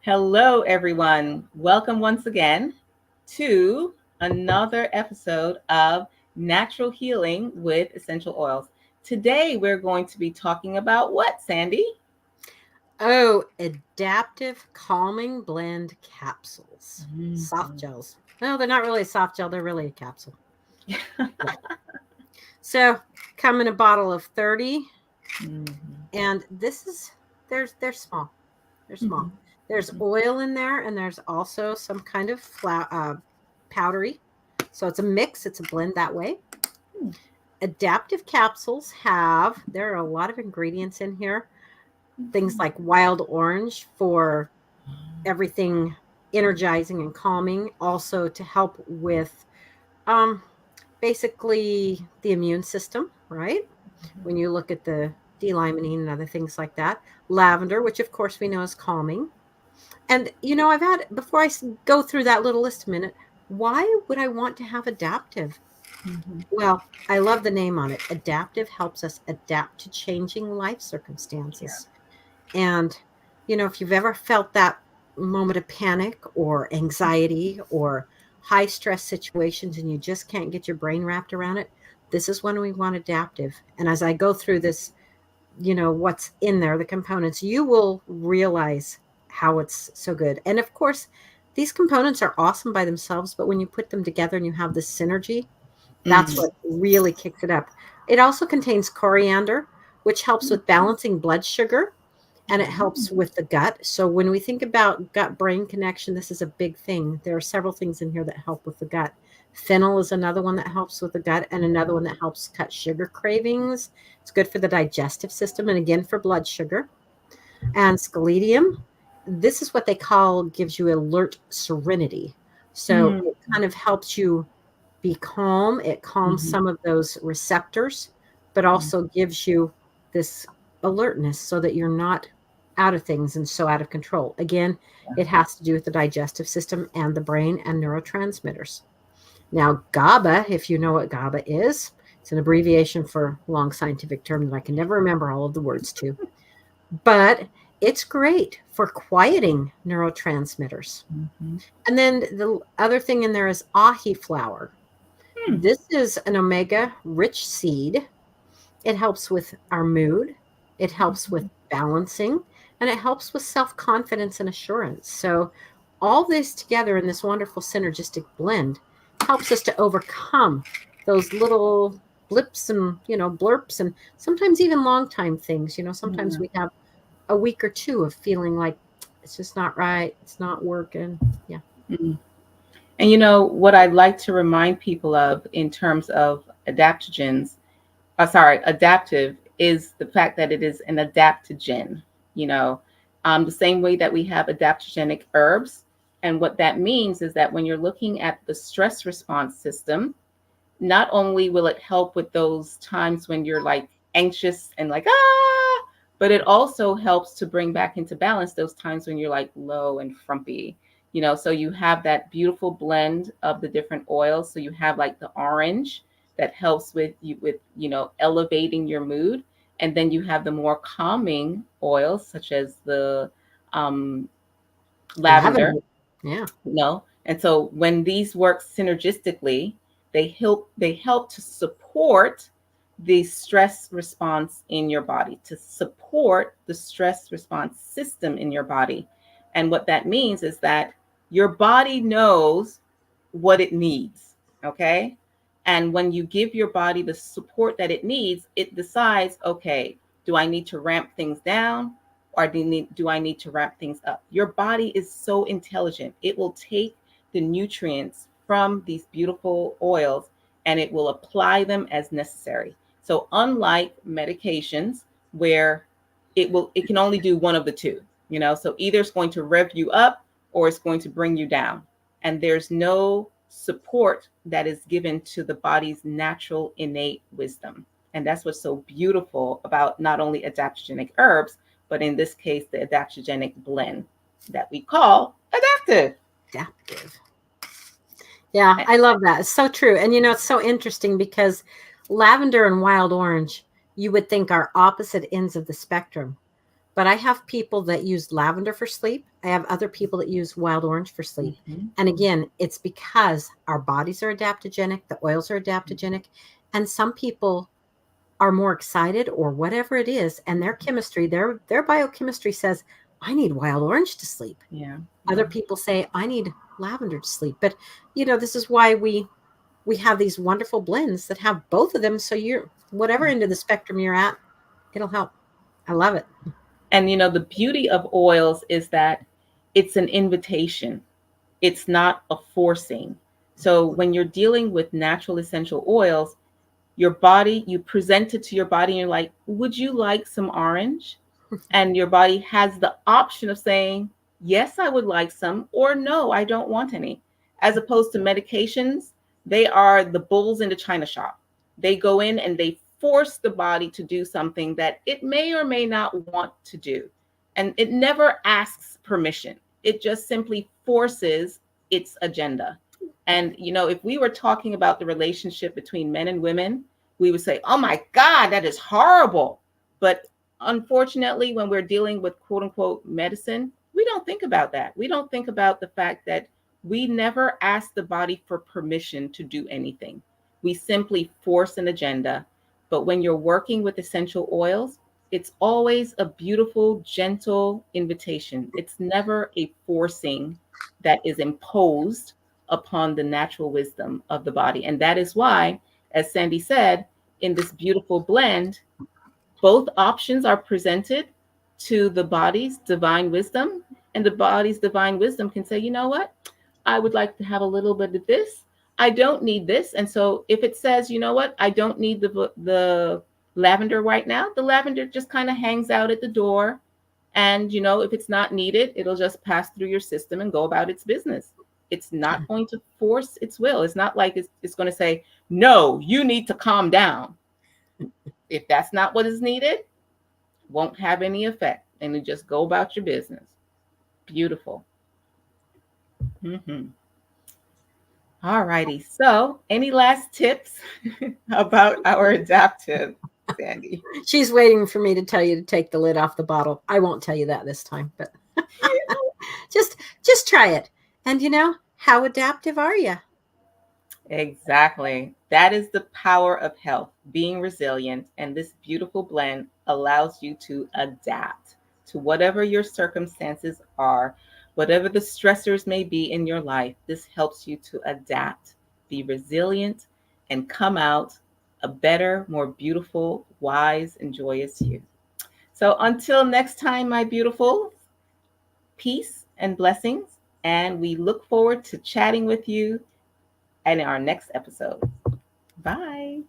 Hello, everyone. Welcome once again to another episode of Natural Healing with Essential Oils. Today, we're going to be talking about what, Sandy? Oh, adaptive calming blend capsules. Soft Mhm. gels. No, they're not really a soft gel, they're really a capsule. Yeah. So come in a bottle of 30. Mhm. And this is they're small. They're small. Mhm. There's oil in there and there's also some kind of powdery. So it's a mix, it's a blend that way. Mhm. Adaptive capsules there are a lot of ingredients in here. Things Mhm. like wild orange for everything energizing and calming, also to help with um, basically the immune system, right? When you look at the D-limonene and other things like that. Lavender, which of course we know is calming. And, I've had, before go through that little list a minute, why would I want to have adaptive? Mhm. Well, I love the name on it. Adaptive helps us adapt to changing life Yeah. circumstances. And, if you've ever felt that moment of panic or anxiety or high stress situations and you just can't get your brain wrapped around it, this is when we want adaptive. And as I go through this, what's in there, the components, you will realize how it's so good. And of course, these components are awesome by themselves, but when you put them together and you have this synergy, that's Mhm. what really kicks it up. It also contains coriander, which helps with balancing blood sugar and it helps Mhm. with the gut. So when we think about gut brain connection, this is a big thing. There are several things in here that help with the gut. Fennel is another one that helps with the gut, and another one that helps cut sugar cravings. It's good for the digestive system and again for blood sugar. And scaledium, this is what they call gives you alert serenity. So Mhm. it kind of helps you be calm. It calms Mhm. some of those receptors, but also gives you this alertness so that you're not out of things and so out of control. Again, it has to do with the digestive system and the brain and neurotransmitters. Now, GABA, if you know what GABA is, it's an abbreviation for a long scientific term that I can never remember all of the words to, but it's great for quieting neurotransmitters. Mhm. And then the other thing in there is ahi flower. Mhm. This is an omega rich seed. It helps with our mood, it helps with balancing, and it helps with self confidence and assurance. So, all this together in this wonderful synergistic blend helps us to overcome those little blips and blurps and sometimes even long time things. Sometimes Mhm. we have a week or two of feeling like it's just not right, it's not working. Yeah. Mhm. And what I'd like to remind people of in terms of adaptogens, adaptive, is the fact that it is an adaptogen, you know, the same way that we have adaptogenic herbs. And what that means is that when you're looking at the stress response system, not only will it help with those times when you're like anxious and like, but it also helps to bring back into balance those times when you're like low and frumpy. So you have that beautiful blend of the different oils. So you have like the orange that helps with elevating your mood. And then you have the more calming oils, such as the um, lavender. Lavender. Yeah. And so when these work synergistically, they help to support the stress response in your body, to support the stress response system in your body. And what that means is that your body knows what it needs, okay? And when you give your body the support that it needs, it decides, okay, do I need to ramp things down, or do I need to ramp things up? Your body is so intelligent. It will take the nutrients from these beautiful oils and it will apply them as necessary. So unlike medications where it can only do one of the two, so either it's going to rev you up or it's going to bring you down. And there's no support that is given to the body's natural innate wisdom. And that's what's so beautiful about not only adaptogenic herbs, but in this case, the adaptogenic blend that we call adaptive. Adaptive. Yeah, I love that. It's so true. And it's so interesting because lavender and wild orange, you would think are opposite ends of the spectrum. But I have people that use lavender for sleep. I have other people that use wild orange for sleep. Hmm. And again, it's because our bodies are adaptogenic, the oils are adaptogenic, and some people are more excited or whatever it is, and their chemistry, their biochemistry says, I need wild orange to sleep. Yeah, Other yeah. people say, I need lavender to sleep. But this is why we have these wonderful blends that have both of them. So you're whatever end of the spectrum you're at, it'll help. I love it. And the beauty of oils is that it's an invitation. It's not a forcing. So when you're dealing with natural essential oils, your body, you present it to your body and you're like, would you like some orange? And your body has the option of saying, yes, I would like some, or no, I don't want any. As opposed to medications, they are the bulls in the china shop. They go in and they force the body to do something that it may or may not want to do. And it never asks permission, it just simply forces its agenda. And, if we were talking about the relationship between men and women, we would say, oh my God, that is horrible. But unfortunately, when we're dealing with quote unquote medicine, we don't think about that. We don't think about the fact that we never ask the body for permission to do anything. We simply force an agenda. But when you're working with essential oils, it's always a beautiful, gentle invitation. It's never a forcing that is imposed upon the natural wisdom of the body. And that is why, as Sandy said, in this beautiful blend, both options are presented to the body's divine wisdom, and the body's divine wisdom can say, you know what? I would like to have a little bit of this. I don't need this. And so if it says, you know what? I don't need the lavender right now, the lavender just kind of hangs out at the door. And, if it's not needed, it'll just pass through your system and go about its business. It's not going to force its will. It's not like it's going to say, no, you need to calm down. If that's not what is needed, won't have any effect, and you just go about your business. Beautiful. Mm-hmm. All righty. So, any last tips about our adaptive, Sandy? She's waiting for me to tell you to take the lid off the bottle. I won't tell you that this time, but just just try it. And how adaptive are you? Exactly. That is the power of health, being resilient. And this beautiful blend allows you to adapt to whatever your circumstances are, whatever the stressors may be in your life. This helps you to adapt, be resilient, and come out a better, more beautiful, wise, and joyous you. So until next time, my beautiful, peace and blessings. And we look forward to chatting with you in our next episode. Bye.